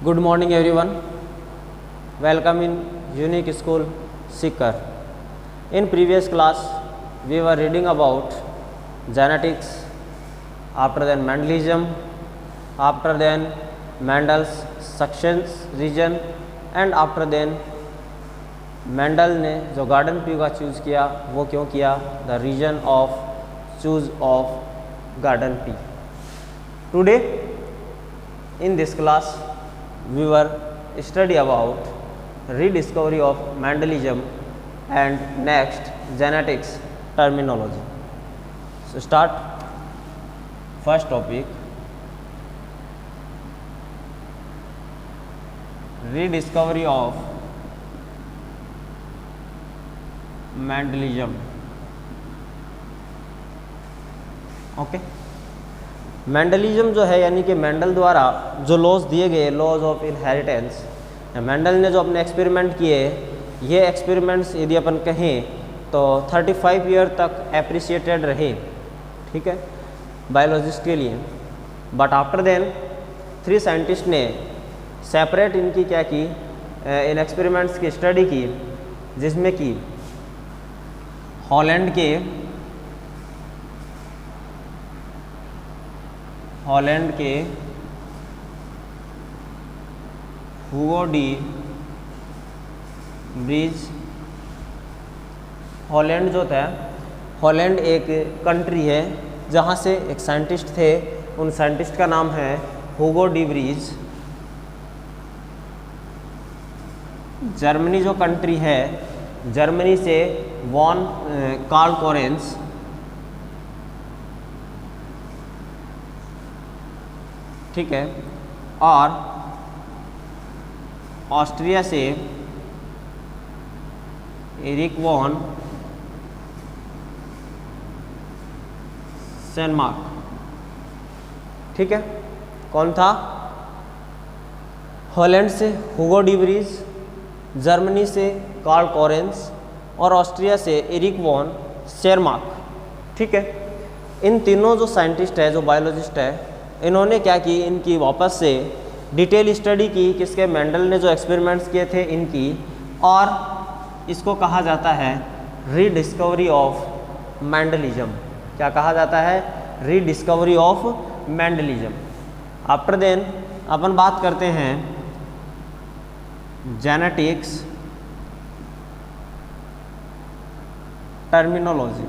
Good morning everyone. Welcome in Unique School Sikar. In previous class we were reading about genetics, after then Mendelism, after then Mendel's succession reason and after then Mendel ने जो garden pea का choose किया वो क्यों किया, the reason of choose of garden pea. Today in this class we were study about rediscovery of Mendelism and next genetics terminology. So start first topic, rediscovery of Mendelism. Okay Mendelism जो है यानी कि Mendel द्वारा जो laws दिए गए, laws of inheritance, Mendel ने जो अपने एक्सपेरिमेंट किए, ये एक्सपेरिमेंट्स यदि अपन कहें तो 35 ईयर तक एप्रिशिएटेड रहे, ठीक है, बायोलॉजिस्ट के लिए. बट आफ्टर देन 3 साइंटिस्ट ने सेपरेट इनकी क्या की, इन एक्सपेरिमेंट्स की स्टडी की, जिसमें कि हॉलैंड के हुगो डी ब्रीज. हॉलैंड जो था, हॉलैंड एक कंट्री है जहाँ से एक साइंटिस्ट थे, उन साइंटिस्ट का नाम है हुगो डी ब्रीज. जर्मनी जो कंट्री है, जर्मनी से वॉन कार्ल कोरेंस, ठीक है, और ऑस्ट्रिया से एरिक वॉन सेनमार्क, ठीक है. कौन था? हॉलैंड से हुगो डी ब्रीज, जर्मनी से कार्ल कोरेंस और ऑस्ट्रिया से एरिक वॉन सेनमार्क, ठीक है. इन तीनों जो साइंटिस्ट है, जो बायोलॉजिस्ट है, इन्होंने क्या की, इनकी वापस से डिटेल स्टडी की, किसके, मेंडल ने जो एक्सपेरिमेंट्स किए थे इनकी, और इसको कहा जाता है रीडिस्कवरी ऑफ मेंडलिज्म. क्या कहा जाता है? Rediscovery of Mendelism. After then अपन बात करते हैं जेनेटिक्स टर्मिनोलॉजी,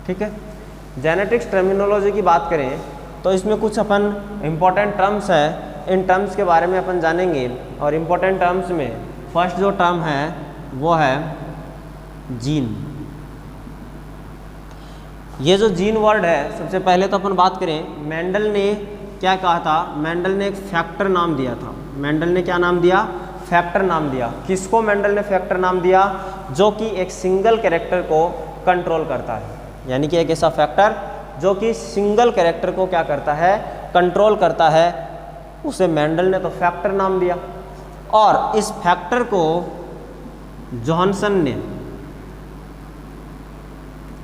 ठीक है. जेनेटिक्स टर्मिनोलॉजी की बात करें तो इसमें कुछ अपन इम्पोर्टेंट टर्म्स है, इन टर्म्स के बारे में अपन जानेंगे. और इम्पोर्टेंट टर्म्स में फर्स्ट जो टर्म है वो है जीन. ये जो जीन वर्ड है, सबसे पहले तो अपन बात करें, मेंडल ने क्या कहा था? मेंडल ने एक फैक्टर नाम दिया था. मेंडल ने क्या नाम दिया? फैक्टर नाम दिया. किसको मेंडल ने फैक्टर नाम दिया? जो कि एक सिंगल कैरेक्टर को कंट्रोल करता है, यानी कि एक ऐसा फैक्टर जो कि सिंगल कैरेक्टर को क्या करता है? कंट्रोल करता है. उसे मेंडल ने तो फैक्टर नाम दिया. और इस फैक्टर को जॉनसन ने,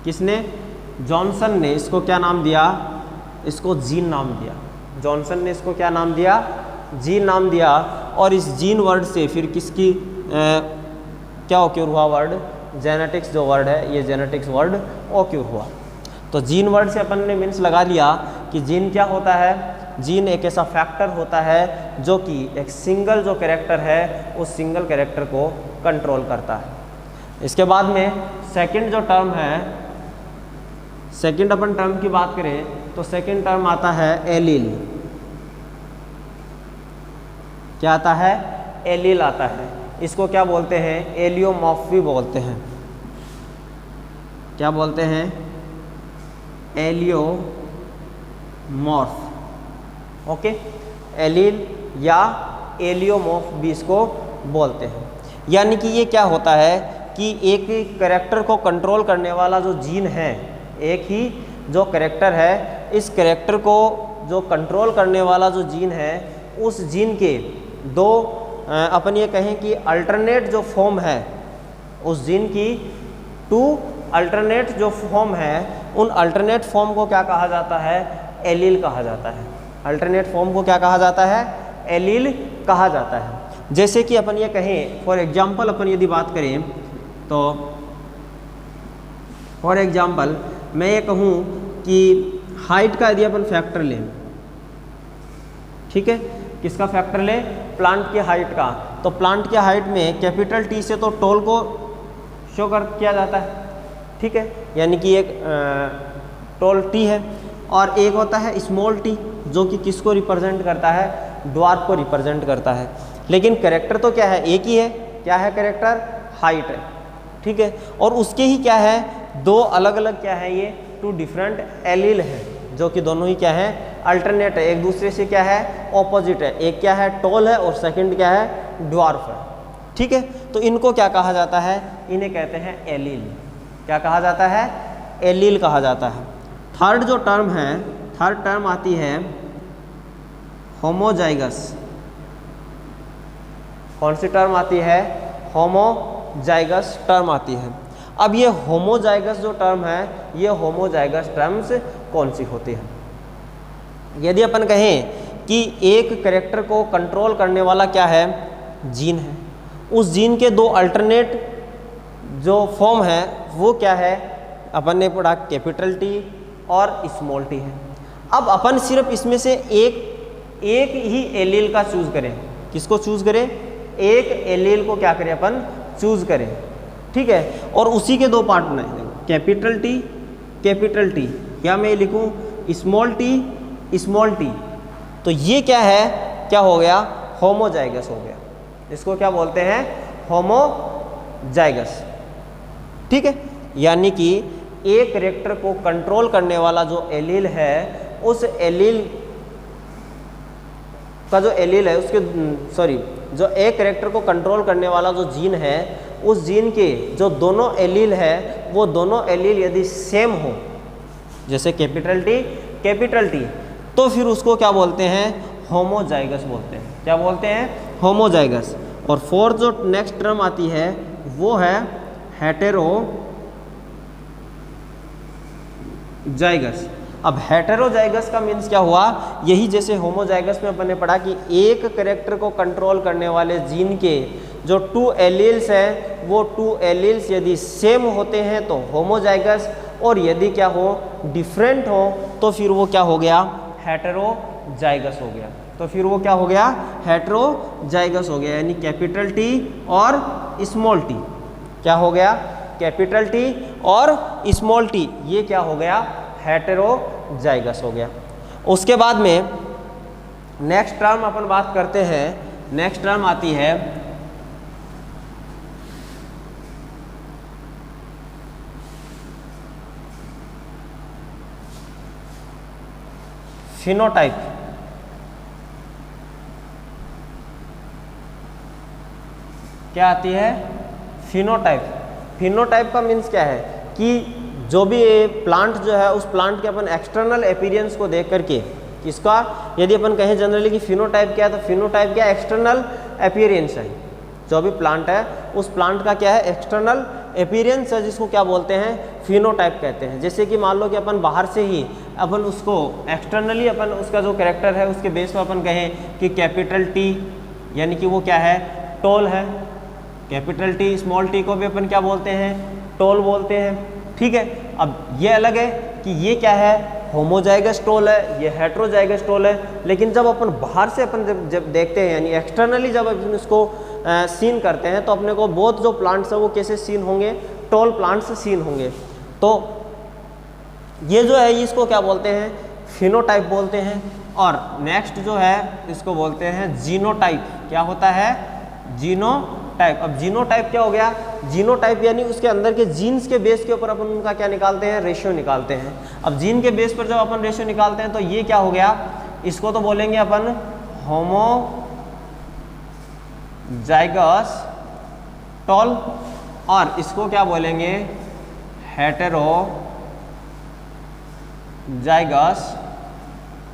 किसने? जॉनसन ने इसको क्या नाम दिया? इसको जीन नाम दिया. जॉनसन ने इसको क्या नाम दिया? जीन नाम दिया. और इस जीन वर्ड से फिर किसकी क्या ओक्योर हुआ? वर्ड जेनेटिक्स जो वर्ड है, ये जेनेटिक्स वर्ड ओक्योर हुआ. तो जीन वर्ड से अपन ने मीन्स लगा लिया कि जीन क्या होता है? जीन एक ऐसा फैक्टर होता है जो कि एक सिंगल जो कैरेक्टर है, उस सिंगल कैरेक्टर को कंट्रोल करता है. इसके बाद में सेकंड जो टर्म है, सेकंड अपन टर्म की बात करें तो सेकंड टर्म आता है एलील. क्या आता है? एलील आता है. इसको क्या बोलते हैं? एलियोमॉर्फी बोलते हैं. क्या बोलते हैं? एलियोमॉर्फ. ओके, एलील या एलियोमॉर्फ भी इसको बोलते हैं. यानी कि ये क्या होता है कि एक कैरेक्टर को कंट्रोल करने वाला जो जीन है, एक ही जो कैरेक्टर है, इस कैरेक्टर को जो कंट्रोल करने वाला जो जीन है, उस जीन के दो अपन ये कहें कि अल्टरनेट जो फॉर्म है, उस जीन की 2 अल्टरनेट जो फॉर्म है, उन अल्टरनेट फॉर्म को क्या कहा जाता है? एलील कहा जाता है. अल्टरनेट फॉर्म को क्या कहा जाता है? एलील कहा जाता है। जैसे कि अपन ये कहें, फॉर एग्जाम्पल अपन यदि बात करें तो फॉर एग्जाम्पल मैं ये कहूँ कि हाइट का यदि अपन फैक्टर लें, ठीक है, किसका फैक्टर लें, प्लांट की हाइट का, तो प्लांट की हाइट में कैपिटल टी से तो टोल को शो किया जाता है, ठीक है, यानी कि एक टोल टी है, और एक होता है स्मॉल टी जो कि किसको रिप्रेजेंट करता है, ड्वार्फ को रिप्रेजेंट करता है। लेकिन कैरेक्टर तो क्या है, एक ही है, क्या है कैरेक्टर, हाइट है, ठीक है, और उसके ही क्या है, दो अलग अलग क्या है, ये टू डिफरेंट एलील है जो कि दोनों ही क्या है, अल्टरनेट है, एक दूसरे से क्या है, ऑपोजिट है, एक क्या है टोल है और सेकंड क्या है, ड्वार्फ है, ठीक है। तो इनको क्या कहा जाता है, इन्हें कहते हैं एलील। क्या कहा जाता है, एलील कहा जाता है। थर्ड जो टर्म है, थर्ड टर्म आती है होमोजाइगस। कौन सी टर्म आती है, होमोजाइगस टर्म आती है। अब ये होमोजाइगस जो टर्म है, ये होमोजाइगस टर्म्स कौन सी होती है। यदि अपन कहें कि एक कैरेक्टर को कंट्रोल करने वाला क्या है, जीन है, उस जीन के दो अल्टरनेट जो फॉर्म है वो क्या है, अपन ने पढ़ा कैपिटल टी और स्मॉल टी है। अब अपन सिर्फ इसमें से एक ही एलील का चूज करें, किसको चूज करें, एक एलील को क्या करें, अपन चूज करें, ठीक है, और उसी के दो पार्ट बनाए, कैपिटल टी, या मैं लिखूं स्मॉल टी, तो ये क्या है, क्या हो गया, होमोजाइगस हो गया। इसको क्या बोलते हैं, होमोजाइगस, ठीक है। यानी कि एक कैरेक्टर को कंट्रोल करने वाला जो एलील है, उस एलील का जो एलील है उसके जो एक कैरेक्टर को कंट्रोल करने वाला जो जीन है, उस जीन के जो दोनों एलील है, वो दोनों एलील यदि सेम हो, जैसे कैपिटल टी, तो फिर उसको क्या बोलते हैं, होमोजाइगस बोलते हैं। क्या बोलते हैं, होमोजाइगस। और फोर्थ जो नेक्स्ट टर्म आती है वो है हेटेरोजाइगस। अब हेटेरोजाइगस का मीन्स क्या हुआ, यही जैसे होमोजाइगस में अपन ने पढ़ा कि एक कैरेक्टर को कंट्रोल करने वाले जीन के जो टू एलील्स हैं, वो टू एलील्स यदि सेम होते हैं तो होमोजाइगस, और यदि क्या हो, डिफरेंट हो, तो फिर वो क्या हो गया, हेटेरोजाइगस हो गया। तो फिर वो क्या हो गया, हेटेरोजाइगस हो गया। यानी कैपिटल टी और स्मॉल टी, क्या हो गया, कैपिटल टी और स्मॉल टी, ये क्या हो गया, हेटेरोजाइगस हो गया। उसके बाद में नेक्स्ट टर्म अपन बात करते हैं, नेक्स्ट टर्म आती है फिनोटाइप। क्या आती है, फिनोटाइप। फिनोटाइप का मीन्स क्या है कि जो भी प्लांट जो है, उस प्लांट के अपन एक्सटर्नल अपीयरेंस को देख करके, इसका यदि अपन कहें जनरली कि फिनोटाइप क्या है, तो फिनोटाइप क्या, एक्सटर्नल अपीयरेंस है। जो भी प्लांट है, उस प्लांट का क्या है, एक्सटर्नल अपीयरेंस है, जिसको क्या बोलते हैं, फिनोटाइप कहते हैं। जैसे कि मान लो कि अपन बाहर से ही अपन उसको एक्सटर्नली अपन उसका जो कैरेक्टर है उसके बेस पर अपन कहें कि कैपिटल टी, यानी कि वो क्या है, टोल है। कैपिटल टी स्मॉल टी को भी अपन क्या बोलते हैं, टोल बोलते हैं, ठीक है। अब ये अलग है कि ये क्या है, होमोजाइगस टोल है, ये हेटेरोजाइगस टोल है। लेकिन जब अपन बाहर से अपन जब देखते हैं, यानी एक्सटर्नली जब अपन इसको सीन करते हैं, तो अपने को बहुत जो प्लांट्स है वो कैसे सीन होंगे, टोल प्लांट्स सीन होंगे। तो ये जो है इसको क्या बोलते हैं, फिनोटाइप बोलते हैं। और नेक्स्ट जो है इसको बोलते हैं जीनोटाइप। क्या होता है, जीनोटाइप। अब जीनोटाइप क्या हो गया, जीनोटाइप यानी उसके अंदर के जीन्स के बेस के ऊपर अपन उनका क्या निकालते हैं, रेशियो निकालते हैं। अब जीन के बेस पर जब अपन रेशियो निकालते हैं तो ये क्या हो गया, इसको तो बोलेंगे अपन होमोजाइगस टोल, और इसको क्या बोलेंगे, हेटेरोजाइगस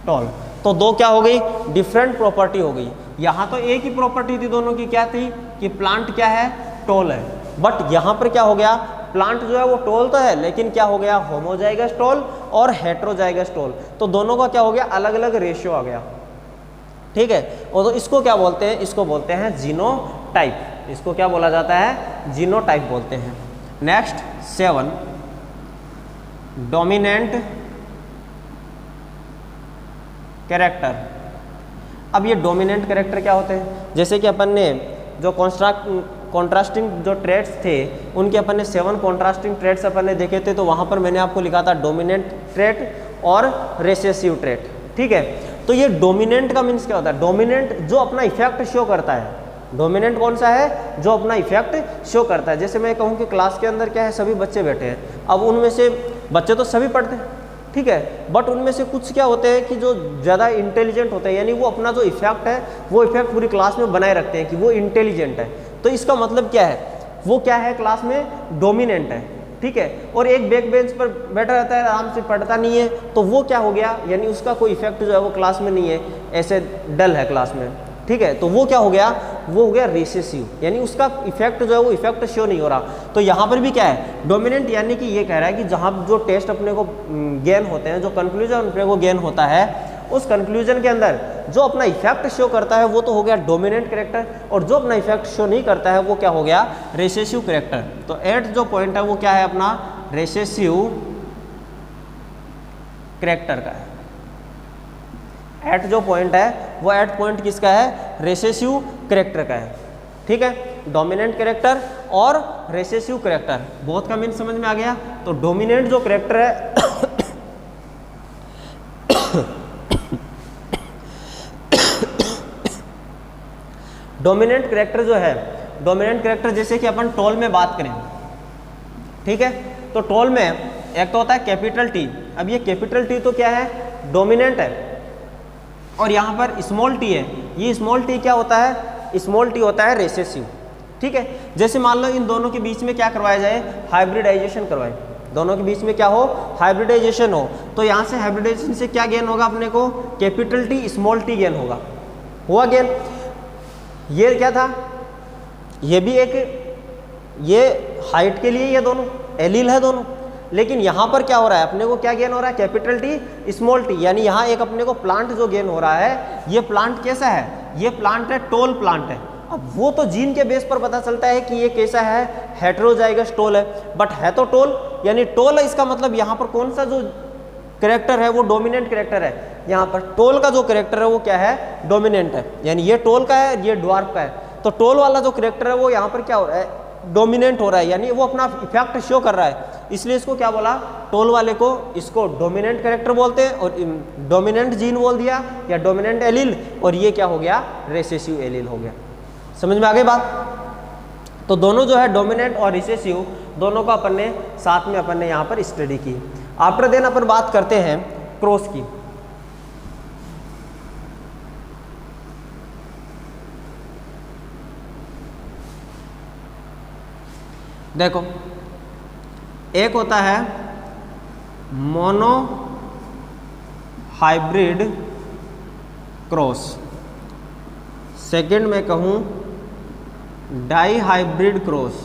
टोल। तो दो क्या हो गई, डिफरेंट प्रॉपर्टी हो गई। यहाँ तो एक ही प्रॉपर्टी थी दोनों की, क्या थी कि प्लांट क्या है, टोल है। बट यहाँ पर क्या हो गया, प्लांट जो है वो टोल तो है, लेकिन क्या हो गया, होमोजाइगस टोल और हेटेरोजाइगस टोल। तो दोनों का क्या हो गया, अलग अलग रेशियो आ गया, ठीक है। और तो इसको क्या बोलते हैं, इसको बोलते हैं जीनोटाइप। इसको क्या बोला जाता है, जीनोटाइप बोलते हैं। Next 7 dominant character. अब ये डोमिनेंट कैरेक्टर क्या होते हैं, जैसे कि अपन ने जो कॉन्ट्रास्टिंग जो ट्रेड्स थे उनके अपन ने 7 कॉन्ट्रास्टिंग ट्रेड्स अपन ने देखे थे, तो वहाँ पर मैंने आपको लिखा था डोमिनेंट ट्रेड और रेसेसिव ट्रेड, ठीक है। तो ये डोमिनेंट का मीन्स क्या होता है, डोमिनेंट जो अपना इफेक्ट शो करता है। डोमिनेंट कौन सा है, जो अपना इफेक्ट शो करता है। जैसे मैं कहूँ कि क्लास के अंदर क्या है, सभी बच्चे बैठे हैं, अब उनमें से बच्चे तो सभी पढ़ते हैं, ठीक है, बट उनमें से कुछ क्या होते हैं कि जो ज़्यादा इंटेलिजेंट होते हैं, यानी वो अपना जो इफेक्ट है वो इफेक्ट पूरी क्लास में बनाए रखते हैं कि वो इंटेलिजेंट है। तो इसका मतलब क्या है, वो क्या है, क्लास में डोमिनेंट है, ठीक है। और एक बैक बेंच पर बैठा रहता है, आराम से पढ़ता नहीं है, तो वो क्या हो गया, यानी उसका कोई इफेक्ट जो है वो क्लास में नहीं है, ऐसे डल है क्लास में, ठीक है। तो वो क्या हो गया, वो हो गया रेसेसिव, यानी उसका इफेक्ट जो है वो इफेक्ट शो नहीं हो रहा। तो यहाँ पर भी क्या है, डोमिनेंट, यानी कि ये कह रहा है कि जहाँ जो टेस्ट अपने को गेन होते हैं, जो कंक्लूजन अपने को गेन होता है, उस कंक्लूजन के अंदर जो अपना इफेक्ट शो करता है वो तो हो गया डोमिनेंट कैरेक्टर, और जो अपना इफेक्ट शो नहीं करता है वो क्या हो गया, रेसेसिव कैरेक्टर। तो 8 जो पॉइंट है वो क्या है अपना, रेसेसिव कैरेक्टर का है। 8 जो पॉइंट है वो 8 पॉइंट किसका है, रेसेसिव कैरेक्टर का है, ठीक है। डोमिनेंट कैरेक्टर और रेसेसिव कैरेक्टर, बहुत का मीन समझ में आ गया। तो डोमिनेंट जो कैरेक्टर है डोमिनेंट कैरेक्टर जो है, डोमिनेंट कैरेक्टर जैसे कि अपन टोल में बात करें, ठीक है, तो टोल में एक तो होता है कैपिटल टी। अब ये कैपिटल टी तो क्या है, डोमिनेंट है, और यहाँ पर स्मॉल टी है, ये स्मॉल टी क्या होता है, स्मॉल टी होता है रेसेसिव, ठीक है। जैसे मान लो इन दोनों के बीच में क्या करवाया जाए, हाइब्रिडाइजेशन करवाए, दोनों के बीच में क्या हो, हाइब्रिडाइजेशन हो, तो यहाँ से हाइब्रिडाइजेशन से क्या गेन होगा अपने को, capital T small T gain होगा, हुआ गेन। ये क्या था, ये भी एक, ये हाइट के लिए ये दोनों एलील है दोनों, लेकिन यहाँ पर क्या हो रहा है, अपने को क्या गेन हो रहा है, कैपिटल टी स्मॉल टी, यानी यहाँ एक अपने को प्लांट जो गेन हो रहा है, ये प्लांट कैसा है, ये प्लांट है टोल प्लांट है। अब वो तो जीन के बेस पर पता चलता है कि ये कैसा है, हेटेरोजाइगस टोल है, बट है तो टोल, यानी टोल है, इसका मतलब यहाँ पर कौन सा जो कैरेक्टर है वो डोमिनेंट कैरेक्टर है। यहाँ पर टोल का जो कैरेक्टर है वो क्या है, डोमिनेंट है, यानी ये टोल का है, ये ड्वार्फ का है। तो टोल वाला जो कैरेक्टर है वो यहाँ पर क्या हो रहा है, डोमिनेंट हो रहा है, यानी वो अपना इफेक्ट शो कर रहा है, इसलिए इसको क्या बोला, टोल वाले को इसको डोमिनेंट कैरेक्टर बोलते हैं, और डोमिनेंट जीन बोल दिया या डोमिनेंट एलील, और ये क्या हो गया, रेसेसिव एलील हो गया। समझ में आ गई बात। तो दोनों जो है डोमिनेंट और रिसेसिव दोनों को अपन ने साथ में अपन ने यहाँ पर स्टडी की। आफ्टर देन अपन बात करते हैं क्रॉस की। देखो, एक होता है मोनो हाइब्रिड क्रॉस, सेकंड में कहूँ डाई हाइब्रिड क्रॉस।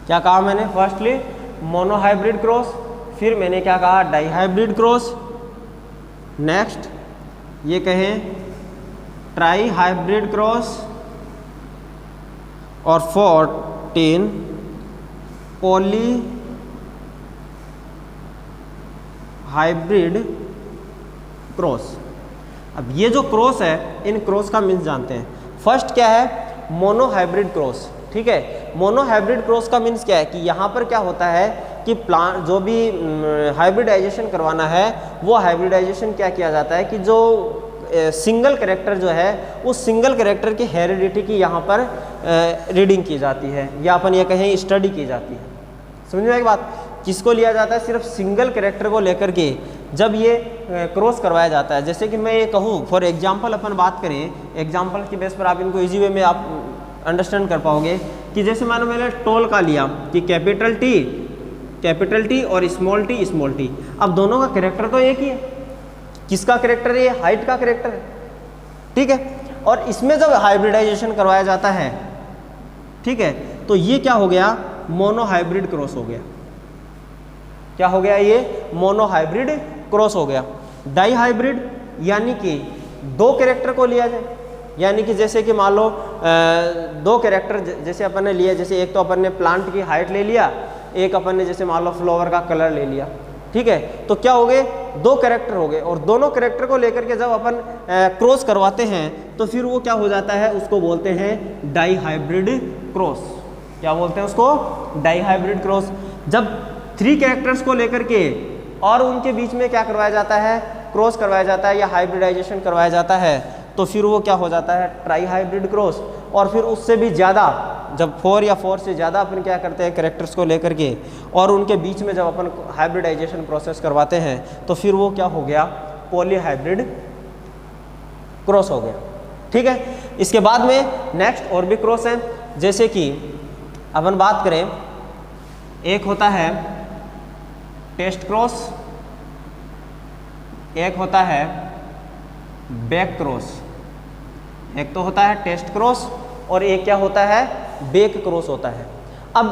क्या कहा मैंने, फर्स्टली मोनो हाइब्रिड क्रॉस, फिर मैंने क्या कहा, डाई हाइब्रिड क्रॉस, नेक्स्ट ये कहें ट्राई हाइब्रिड क्रॉस, और 14 पॉली हाइब्रिड क्रॉस। अब ये जो क्रॉस है, इन क्रॉस का मीन्स जानते हैं। फर्स्ट क्या है, मोनो हाइब्रिड क्रॉस, ठीक है। मोनो हाइब्रिड क्रॉस का मीन्स क्या है कि यहाँ पर क्या होता है कि प्लांट जो भी हाइब्रिडाइजेशन करवाना है, वो हाइब्रिडाइजेशन क्या किया जाता है कि जो सिंगल कैरेक्टर जो है उस सिंगल कैरेक्टर की हेरिडिटी की यहाँ पर रीडिंग की जाती है, या अपन ये कहें स्टडी की जाती है। समझ में आई बात, किसको लिया जाता है, सिर्फ सिंगल कैरेक्टर को लेकर के जब ये क्रॉस करवाया जाता है। जैसे कि मैं ये कहूँ, फॉर एग्जांपल अपन बात करें, एग्जांपल की बेस पर आप इनको इजी वे में आप अंडरस्टैंड कर पाओगे कि जैसे मानो मैंने टोल का लिया कि कैपिटल टी और स्मॉल टी। अब दोनों का कैरेक्टर तो एक ही है, किसका कैरेक्टर है, ये हाइट का कैरेक्टर है, ठीक है। और इसमें जब हाइब्रिडाइजेशन करवाया जाता है, ठीक है, तो ये क्या हो गया, मोनो हाइब्रिड क्रॉस हो गया। क्या हो गया, ये मोनो हाइब्रिड क्रॉस हो गया। डाई हाइब्रिड यानी कि दो कैरेक्टर को लिया जाए, यानी कि जैसे कि मान लो दो कैरेक्टर जैसे अपन ने लिया, जैसे एक तो अपन ने प्लांट की हाइट ले लिया, एक अपन ने जैसे मान लो फ्लावर का कलर ले लिया, ठीक है। तो क्या हो गए, दो कैरेक्टर हो गए, और दोनों कैरेक्टर को लेकर के जब अपन क्रॉस करवाते हैं तो फिर वो क्या हो जाता है, उसको बोलते हैं डाई हाइब्रिड क्रॉस। क्या बोलते हैं उसको, डाई हाइब्रिड क्रॉस। जब थ्री कैरेक्टर्स को लेकर के और उनके बीच में क्या करवाया जाता है, क्रॉस करवाया जाता है या हाइब्रिडाइजेशन करवाया जाता है, तो फिर वो क्या हो जाता है, ट्राई हाइब्रिड क्रॉस। और फिर उससे भी ज़्यादा, जब 4 या 4 से ज़्यादा अपन क्या करते हैं कैरेक्टर्स को लेकर के और उनके बीच में जब अपन हाइब्रिडाइजेशन प्रोसेस करवाते हैं तो फिर वो क्या हो गया, पॉली हाइब्रिड क्रॉस हो गया, ठीक है। इसके बाद में नेक्स्ट और भी क्रॉस हैं, जैसे कि अपन बात करें, एक होता है टेस्ट क्रॉस, एक होता है बैक क्रॉस। एक तो होता है टेस्ट क्रॉस और एक क्या होता है, बैक क्रॉस होता है। अब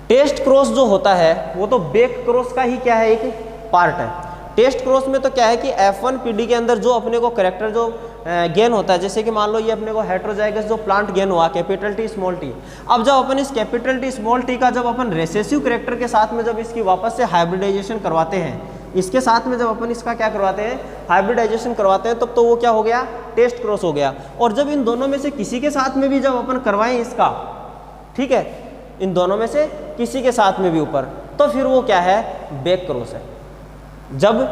टेस्ट क्रॉस जो होता है वो तो बैक क्रॉस का ही क्या है, एक पार्ट है। टेस्ट क्रॉस में तो क्या है कि F1 PD के अंदर जो अपने को करेक्टर जो गेन होता है, जैसे कि मान लो ये अपने को हेट्रोजाइगस जो प्लांट गेन हुआ कैपिटल T स्मॉल t, अब जब अपन इस कैपिटल T स्मॉल t का जब अपन रेसेसिव करेक्टर के साथ में जब इसकी वापस से हाइब्रिडाइजेशन करवाते हैं, इसके साथ में जब अपन इसका क्या करवाते हैं, हाइब्रिडाइजेशन करवाते हैं, तब तो वो क्या हो गया, टेस्ट क्रॉस हो गया। और जब इन दोनों में से किसी के साथ में भी जब अपन करवाएं इसका, ठीक है, इन दोनों में से किसी के साथ में भी ऊपर, तो फिर वो क्या है, बैक क्रॉस है। जब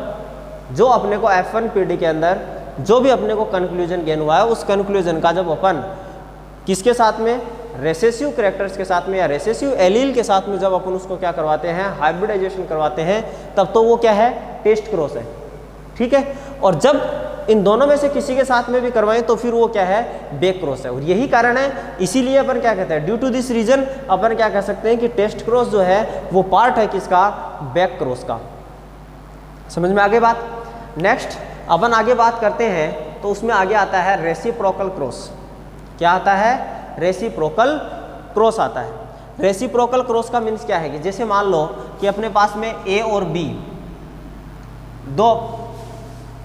जो अपने को F1 PD के अंदर जो भी अपने को कंक्लूजन गेन हुआ है, उस कंक्लूजन का जब अपन किसके साथ में, रेसेसिव करेक्टर्स के साथ में या रेसेसिव एलील के साथ में जब अपन उसको क्या करवाते हैं, हाइब्रिडाइजेशन करवाते हैं, तब तो वो क्या है, टेस्ट क्रॉस है, ठीक है। और जब इन दोनों में से किसी के साथ में भी करवाएं तो फिर वो क्या है, बैक क्रॉस है। और यही कारण है, इसीलिए अपन क्या कहते हैं, ड्यू टू दिस रीजन अपन क्या कह सकते हैं कि टेस्ट क्रॉस जो है वो पार्ट है किसका, बैक क्रॉस का। समझ में आगे बात। नेक्स्ट अपन आगे बात करते हैं तो उसमें आगे आता है रेसिप्रोकल क्रॉस। क्या आता है, रेसिप्रोकल क्रॉस आता है। रेसिप्रोकल क्रॉस का मीन्स क्या है कि जैसे मान लो कि अपने पास में A और B दो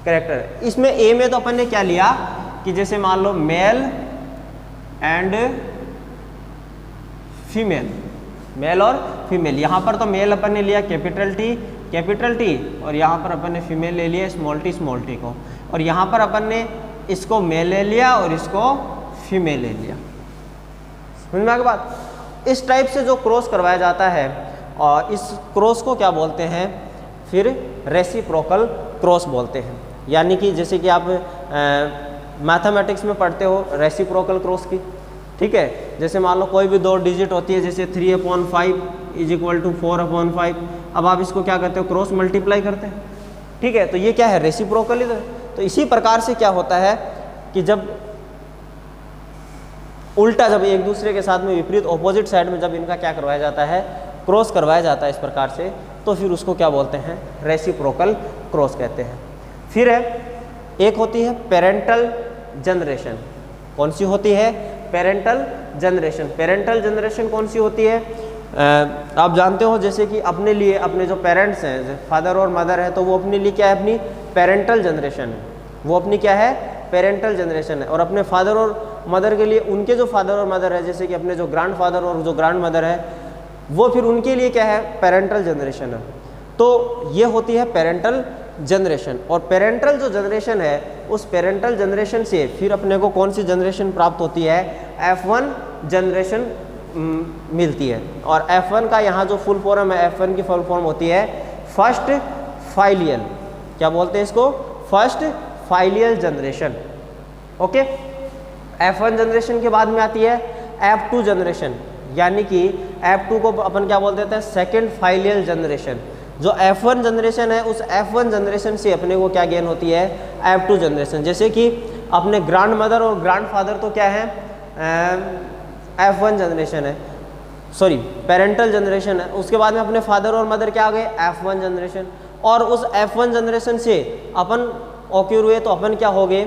कैरेक्टर है, इसमें A में तो अपन ने क्या लिया कि जैसे मान लो मेल एंड फीमेल, मेल और फीमेल। यहाँ पर तो मेल अपन ने लिया कैपिटल T, और यहाँ पर अपन ने फीमेल ले लिया स्मॉल t को, और यहाँ पर अपन ने इसको मेल ले लिया और इसको फीमेल ले लिया। समझ में आ गई बात। इस टाइप से जो क्रॉस करवाया जाता है और इस क्रॉस को क्या बोलते हैं, फिर रेसिप्रोकल क्रॉस बोलते हैं। यानी कि जैसे कि आप मैथमेटिक्स में पढ़ते हो रेसिप्रोकल क्रॉस की, ठीक है। जैसे मान लो कोई भी दो डिजिट होती है, जैसे 3/5 = 4/5, अब आप इसको क्या करते हो, क्रॉस मल्टीप्लाई करते हैं, ठीक है। तो ये क्या है, रेसिप्रोकल इधर। तो इसी प्रकार से क्या होता है कि जब उल्टा, जब एक दूसरे के साथ में विपरीत ऑपोजिट साइड में जब इनका क्या करवाया जाता है, क्रॉस करवाया जाता है इस प्रकार से, तो फिर उसको क्या बोलते हैं, रेसिप्रोकल क्रॉस कहते हैं। फिर है एक होती है पेरेंटल जनरेशन। कौन सी होती है, पेरेंटल जनरेशन। पेरेंटल जनरेशन कौन सी होती है, आप जानते हो जैसे कि अपने लिए, अपने जो पेरेंट्स हैं, फादर और मदर है, तो वो अपने लिए क्या है, अपनी पेरेंटल जनरेशन है, वो अपनी क्या है, पेरेंटल जनरेशन है। और अपने फादर और मदर के लिए उनके जो फादर और मदर है, जैसे कि अपने जो ग्रैंड फादर और जो ग्रैंड मदर है, वो फिर उनके लिए क्या है, पेरेंटल जनरेशन है। तो ये होती है पेरेंटल जनरेशन। और पेरेंटल जो जनरेशन है, उस पेरेंटल जनरेशन से फिर अपने को कौन सी जनरेशन प्राप्त होती है, F1 जनरेशन मिलती है। और F1 का यहाँ जो फुल फॉर्म है, F1 की फुल फॉर्म होती है फर्स्ट फाइलियल। क्या बोलते हैं इसको, first filial generation. Okay. F1 generation के बाद में आती है F2 जनरेशन, यानी कि F2 को अपन क्या बोल देते हैं, सेकेंड फाइलियल जनरेशन। जो F1 जनरेशन है, उस F1 जनरेशन से अपने को क्या गेन होती है, F2 जनरेशन। जैसे कि अपने ग्रैंड मदर और ग्रैंड फादर तो क्या है, F1 जनरेशन है, सॉरी पेरेंटल जनरेशन है। उसके बाद में अपने फादर और मदर क्या आ गए, F1 जनरेशन। और उस F1 जनरेशन से अपन ऑक्यूर हुए तो अपन क्या हो गए,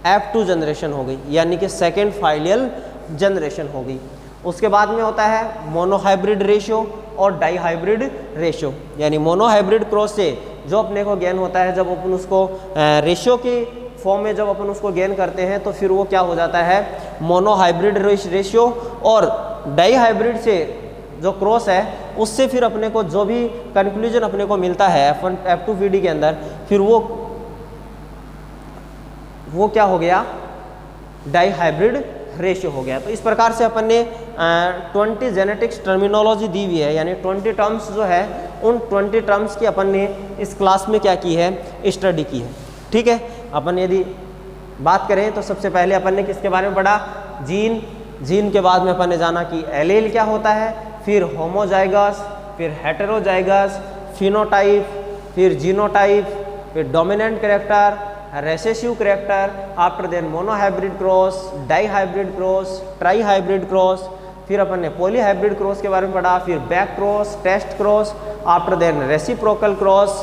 F2 जनरेशन हो गई, यानी कि सेकेंड फाइलियल जनरेशन हो गई। उसके बाद में होता है मोनोहाइब्रिड रेशियो और डाईहाइब्रिड रेशियो। यानी मोनोहाइब्रिड क्रॉस से जो अपने को गेन होता है, जब अपन उसको रेशियो की फॉर्म में जब अपन उसको गेन करते हैं तो फिर वो क्या हो जाता है, मोनोहाइब्रिड रेशियो। और डाईहाइब्रिड से जो क्रॉस है उससे फिर अपने को जो भी कंक्लूजन अपने को मिलता है F1 F2 PD के अंदर, फिर वो क्या हो गया, डाईहाइब्रिड रेशियो हो गया। तो इस प्रकार से अपन ने 20 जेनेटिक्स टर्मिनोलॉजी दी हुई है, यानी 20 टर्म्स जो है उन 20 टर्म्स की अपन ने इस क्लास में क्या की है, स्टडी की है। ठीक है, अपन यदि बात करें तो सबसे पहले अपन ने किसके बारे में पढ़ा, जीन के बाद में अपन ने जाना कि एलील क्या होता है, फिर होमोजाइगस, फिर हेटेरोजाइगस, फिनोटाइप, फिर जीनोटाइप, फिर dominant character, recessive character, after then monohybrid cross, dihybrid cross, trihybrid cross, फिर अपन ने पॉलीहाइब्रिड क्रॉस के बारे में पढ़ा, फिर back cross, test cross, after then reciprocal cross,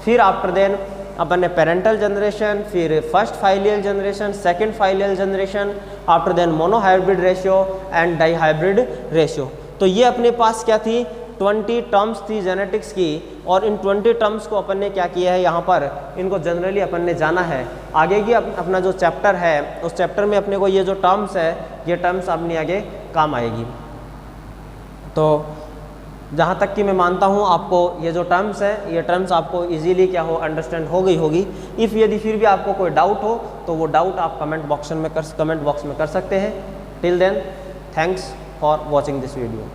फिर आफ्टर देन अपन ने पेरेंटल जनरेशन, फिर first filial generation, second filial generation, after then monohybrid ratio and dihybrid ratio. तो ये अपने पास क्या थी, 20 टर्म्स थी जेनेटिक्स की, और इन 20 टर्म्स को अपन ने क्या किया है, यहाँ पर इनको जनरली अपन ने जाना है। आगे की अपना जो चैप्टर है उस चैप्टर में अपने को ये जो टर्म्स है, ये टर्म्स अपनी आगे काम आएगी। तो जहाँ तक कि मैं मानता हूँ आपको ये जो टर्म्स है, ये टर्म्स आपको इजीली क्या हो, अंडरस्टैंड हो गई होगी। इफ़ यदि फिर भी आपको कोई डाउट हो तो वो डाउट आप कमेंट बॉक्स में कर सकते हैं। Till then, thanks for watching this video.